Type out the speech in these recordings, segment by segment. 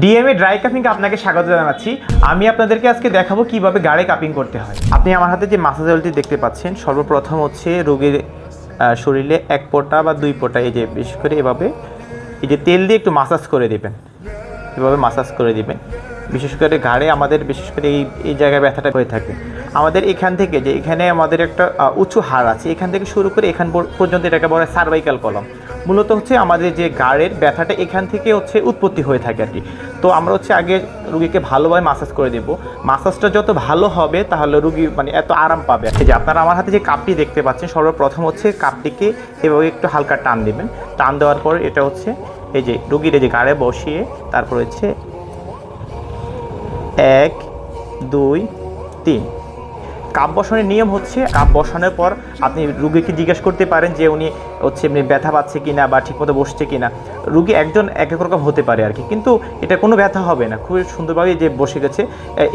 DMA dry কাপিংকে আপনাকে স্বাগত জানাচ্ছি। আমি আপনাদেরকে আজকে দেখাবো কিভাবে গাড়ে কাপিং করতে হয়। আপনি আমার হাতে যে মাসাজ অয়েলটি দেখতে পাচ্ছেন, সর্বপ্রথম হচ্ছে রোগীর শরীরে 1 ফোঁটা বা 2 ফোঁটা এই যে বিশেষ করে এভাবে এই যে তেল দিয়ে একটু মাসাজ করে দিবেন। এভাবে মাসাজ করে দিবেন। বিশেষ করে ঘাড়ে আমাদের বিশেষ করে এই জায়গায় ব্যথাটা হয়ে থাকে। আমাদের এখান থেকে যে এখানে আমাদের একটা উঁচু হাড় আছে, এখান থেকে শুরু করে এখান পর্যন্ত এটাকে বলা হয় সার্ভাইকাল কলাম। মূলত হচ্ছে আমাদের যে ঘাড়ের ব্যথাটা এখান থেকে হচ্ছে উৎপত্তি হয়ে থাকে আর কি। তো আমরা হচ্ছে আগে রুগীকে ভালোভাবে মাসাজ করে দেবো। মাসাজটা যত ভালো হবে তাহলে রুগী মানে এত আরাম পাবে। এই যে আপনারা আমার হাতে যে কাপটি দেখতে পাচ্ছেন, সর্বপ্রথম হচ্ছে কাপটিকে এভাবে একটু হালকা টান দেবেন। টান দেওয়ার পর এটা হচ্ছে এই যে রুগীর এই যে ঘাড়ে বসিয়ে তারপর হচ্ছে 1 2 3 কাপ বসানোর নিয়ম হচ্ছে কাপ বসানোর পর আপনি রুগীকে জিজ্ঞেস করতে পারেন যে উনি হচ্ছে এমনি ব্যথা পাচ্ছে কিনা বা ঠিকমতো বসছে কিনা। রুগী একজন এক এক রকম হতে পারে আর কি, কিন্তু এটা কোনো ব্যথা হবে না, খুবই সুন্দরভাবে যে বসে গেছে।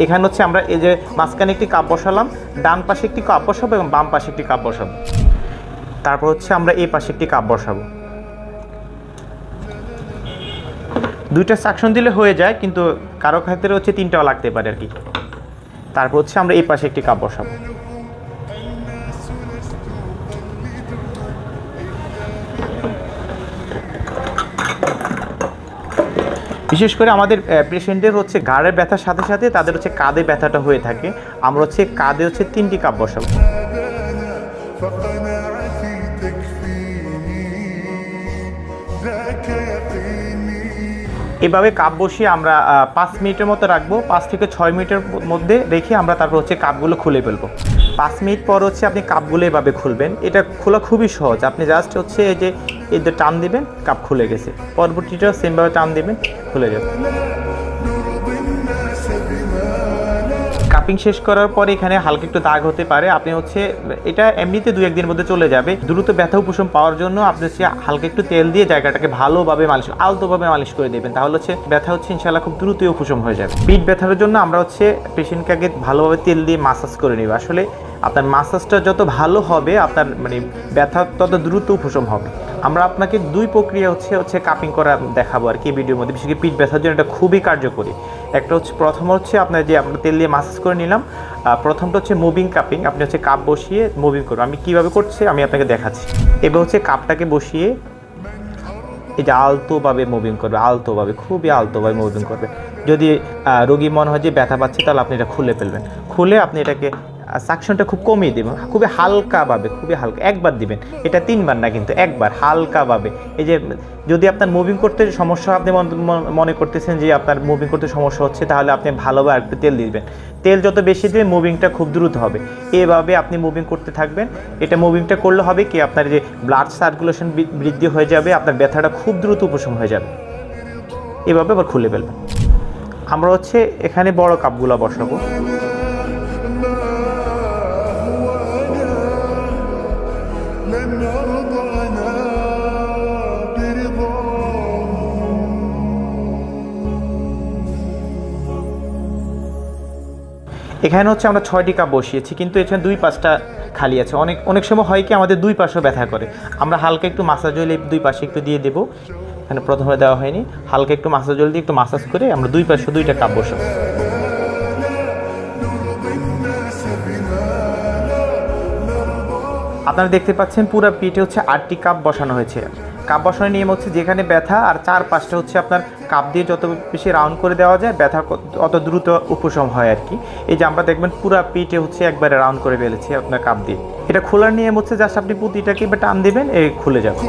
এখানে হচ্ছে আমরা এই যে মাঝখানে একটি কাপ বসালাম, ডান পাশে একটি কাপ বসাবো এবং বাম পাশে একটি কাপ বসাবো। তারপর হচ্ছে আমরা এই পাশে একটি কাপ বসাবো। দুইটা সাকশন দিলে হয়ে যায়, কিন্তু কারো ক্ষেত্রে হচ্ছে 3টাও লাগতে পারে আর কি। তারপর হচ্ছে আমরা এই পাশে একটি কাপ বসাবো। বিশেষ করে আমাদের পেশেন্টের হচ্ছে ঘাড়ের ব্যথার সাথে সাথে তাদের হচ্ছে কাঁধে ব্যথাটা হয়ে থাকে। আমরা হচ্ছে কাঁধে হচ্ছে 3টি কাপ বসাবো। এভাবে কাপ বসিয়ে আমরা 5 মিনিটের মতো রাখবো। 5 থেকে 6 মিনিটের মধ্যে রেখে আমরা তারপর হচ্ছে কাপগুলো খুলে ফেলবো। 5 মিনিট পর হচ্ছে আপনি কাপগুলো এভাবে খুলবেন। এটা খোলা খুবই সহজ। আপনি জাস্ট হচ্ছে এই যে এদের টান দিবেন, কাপ খুলে গেছে। পরবর্তীটা সেমভাবে টান দিবেন, খুলে যাবে। কাপিং শেষ করার পরে এখানে হালকা একটু দাগ হতে পারে। আপনি হচ্ছে এটা এমনিতে 2-1 দিনের মধ্যে চলে যাবে। দ্রুত ব্যথা উপশম পাওয়ার জন্য আপনি হচ্ছে হালকা একটু তেল দিয়ে জায়গাটাকে ভালোভাবে মালিশ, আলতোভাবে মালিশ করে দেবেন। তাহলে হচ্ছে ব্যথা হচ্ছে ইনশাআল্লাহ খুব দ্রুতই উপশম হয়ে যাবে। পিঠ ব্যথার জন্য আমরা হচ্ছে পেশেন্টকে আগে ভালোভাবে তেল দিয়ে মাসাজ করে নেব। আসলে আপনার মাসাজটা যত ভালো হবে আপনার মানে ব্যথা তত দ্রুত উপশম হবে। আমরা আপনাকে 2 প্রক্রিয়া হচ্ছে কাপিং করা দেখাবো আর কি ভিডিওর মধ্যে। বিশেষ করে পিঠ ব্যথার জন্য এটা খুবই কার্যকরী। একটা হচ্ছে প্রথম হচ্ছে আপনার যে আমরা তেল দিয়ে মাসাজ করে নিলাম। প্রথমটা হচ্ছে মুভিং কাপিং। আপনি হচ্ছে কাপ বসিয়ে মুভিং করবেন। আমি কীভাবে করছি আমি আপনাকে দেখাচ্ছি। এবার হচ্ছে কাপটাকে বসিয়ে এই যে আলতোভাবে মুভিং করবে, আলতোভাবে, খুবই আলতোভাবে মুভিং করবে। যদি রোগী মনে হয় যে ব্যথা পাচ্ছে তাহলে আপনি এটা খুলে ফেলবেন। খুলে আপনি এটাকে সাকশনটা খুব কমিয়ে দেবেন, খুবই হালকাভাবে, খুবই হালকা। একবার দিবেন, এটা 3 বার না, কিন্তু একবার হালকাভাবে। এই যে যদি আপনার মুভিং করতে সমস্যা, আপনি মনে করতেছেন যে আপনার মুভিং করতে সমস্যা হচ্ছে, তাহলে আপনি ভালোভাবে একটু তেল দিবেন। তেল যত বেশি দিবেন মুভিংটা খুব দ্রুত হবে। এভাবে আপনি মুভিং করতে থাকবেন। এটা মুভিংটা করলে হবে কি আপনার যে ব্লাড সার্কুলেশন বৃদ্ধি হয়ে যাবে, আপনার ব্যথাটা খুব দ্রুত উপশম হয়ে যাবে। এভাবে আবার খুলে ফেলবেন। আমরা হচ্ছে এখানে বড় কাপগুলো বসাবো। এখানে হচ্ছে আমরা 6টি কাপ বসিয়েছি, কিন্তু এখানে 2 পাশটা খালি আছে। অনেক সময় হয় কি আমাদের 2 পাশেও ব্যথা করে। আমরা হালকা একটু মাসাজ অয়েল 2 পাশে একটু দিয়ে দেবো। এখানে প্রথমে দেওয়া হয়নি, হালকা একটু মাসাজ অয়েল দিয়ে একটু মাসাজ করে আমরা 2 পাশে 2টা কাপ বসাবো। আপনারা দেখতে পাচ্ছেন পুরো পিঠে হচ্ছে 8টি কাপ বসানো হয়েছে। কাপ বসানোর নিয়ম হচ্ছে যেখানে ব্যথা আর 4-5টা হচ্ছে আপনার কাপ দিয়ে যত বেশি রাউন্ড করে দেওয়া যায় ব্যথা অত দ্রুত উপশম হয় আর কি। এই যে আমরা দেখবেন পুরো পিঠে হচ্ছে একবারে রাউন্ড করে ফেলেছি আপনার কাপ দিয়ে। এটা খোলার নিয়ম হচ্ছে জাস্ট আপনি পুঁতিটাকে এবার টান দেবেন, এই খুলে যাবে।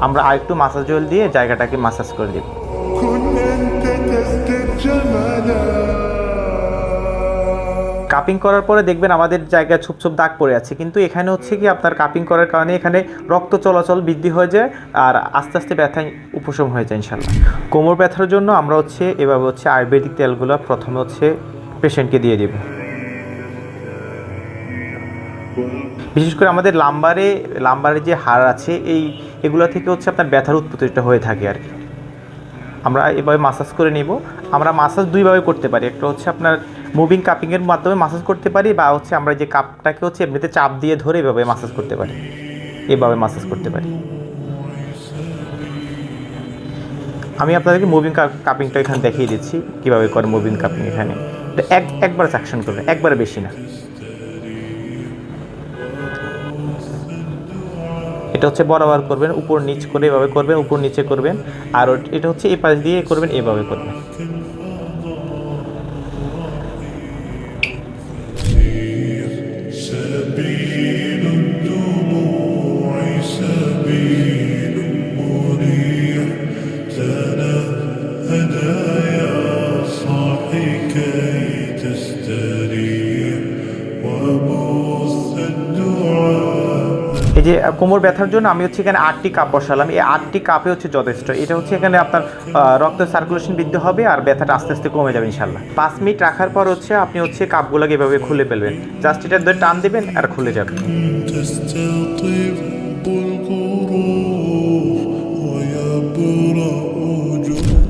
আমরা আরেকটু মাসাজ অয়েল দিয়ে জায়গাটাকে মাসাজ করে দেব। কাপিং করার পরে দেখবেন আমাদের জায়গায় ছোপ ছোপ দাগ পড়ে আছে, কিন্তু এখানে হচ্ছে কি আপনার কাপিং করার কারণে এখানে রক্ত চলাচল বৃদ্ধি হয়ে যায় আর আস্তে আস্তে ব্যথা উপশম হয়ে যায় ইনশাল্লাহ। কোমর ব্যথার জন্য আমরা হচ্ছে এভাবে হচ্ছে আয়ুর্বেদিক তেলগুলো প্রথমে হচ্ছে পেশেন্টকে দিয়ে দেব। বিশেষ করে আমাদের লাম্বারে যে হাড় আছে এগুলো থেকে হচ্ছে আপনার ব্যথার উৎপত্তিটা হয়ে থাকে আর কি। আমরা এভাবে মাসাজ করে নিব। আমরা মাসাজ 2 ভাবে করতে পারি। একটা হচ্ছে আপনার মুভিং কাপিংয়ের মাধ্যমে মাসাজ করতে পারি, বা হচ্ছে আমরা যে কাপটাকে হচ্ছে এমনিতে চাপ দিয়ে ধরে এভাবে মাসাজ করতে পারি, এভাবে মাসাজ করতে পারি। আমি আপনাদেরকে মুভিং কাপিংটা এখানে দেখিয়ে দিচ্ছি কীভাবে করে মুভিং কাপিং। এখানে এটা একবার সাকশন করবেন, একবারে বেশি না। এটা হচ্ছে বরাবর করবেন, উপর নিচ করে এভাবে করবেন, উপর নিচে করবেন। আর এটা হচ্ছে এই পাশ দিয়ে করবেন, এভাবে করবেন। এই যে কোমর ব্যথার জন্য আমি হচ্ছে এখানে 8টি কাপ বসালাম। এই 8টি কাপে হচ্ছে যথেষ্ট। এটা হচ্ছে এখানে আপনার রক্ত সার্কুলেশন বৃদ্ধি হবে আর ব্যথাটা আস্তে আস্তে কমে যাবে ইনশাল্লাহ। 5 মিনিট রাখার পর হচ্ছে আপনি হচ্ছে কাপগুলোকে এভাবে খুলে ফেলবেন, জাস্ট এটা ধরে টান দেবেন আর খুলে যাবে।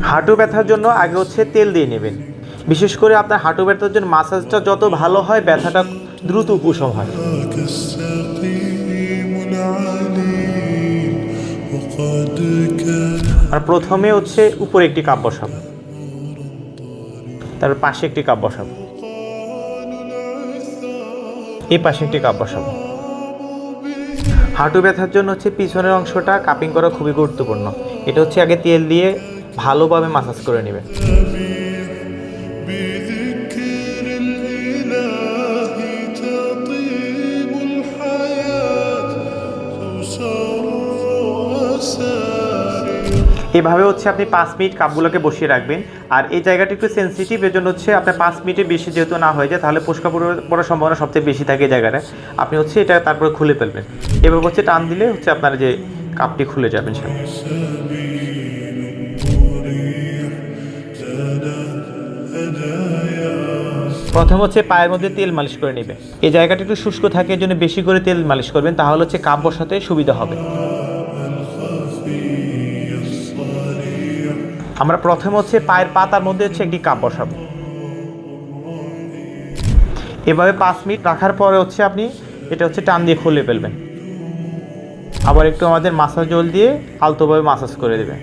হাঁটু ব্যথার জন্য আগে হচ্ছে তেল দিয়ে নেবেন। বিশেষ করে আপনার হাঁটু ব্যথার জন্য মাসাজটা যত ভালো হয় ব্যথাটা দ্রুত উপশম হয়। আর প্রথমে হচ্ছে উপরে একটি কাপ বসাবো, তারপর পাশে একটি কাপ বসাবো, এই পাশে একটি কাপ বসাবো। হাঁটু ব্যথার জন্য হচ্ছে পিছনের অংশটা কাপিং করা খুবই গুরুত্বপূর্ণ। এটা হচ্ছে আগে তেল দিয়ে ভালোভাবে মাসাজ করে নেবেন। এভাবে হচ্ছে আপনি 5 মিনিট কাপগুলোকে বসিয়ে রাখবেন। আর এই জায়গাটা একটু সেন্সিটিভ, এর জন্য হচ্ছে আপনার 5 মিনিটের বেশি যেহেতু না হয়ে যায় তাহলে ফোস্কা পড়ার সম্ভাবনা সবচেয়ে বেশি থাকে এই জায়গাটা। আপনি হচ্ছে এটা তারপরে খুলে ফেলবেন। এভাবে হচ্ছে টান দিলে হচ্ছে আপনার যে কাপটি খুলে যাবেন। প্রথম হচ্ছে পায়ের মধ্যে তেল মালিশ করে নেবে। এই জায়গাটা একটু শুষ্ক থাকে, এর জন্য বেশি করে তেল মালিশ করবেন, তাহলে হচ্ছে কাপ বসাতে সুবিধা হবে। আমরা প্রথমে হচ্ছে পায়ের পাতার মধ্যে হচ্ছে একটি কাপ বসাবো। এভাবে 5 মিনিট রাখার পরে হচ্ছে আপনি এটা হচ্ছে টান দিয়ে খুলে ফেলবেন। আবার একটু আমাদের মাসাজ জল দিয়ে আলতোভাবে মাসাজ করে দেবেন।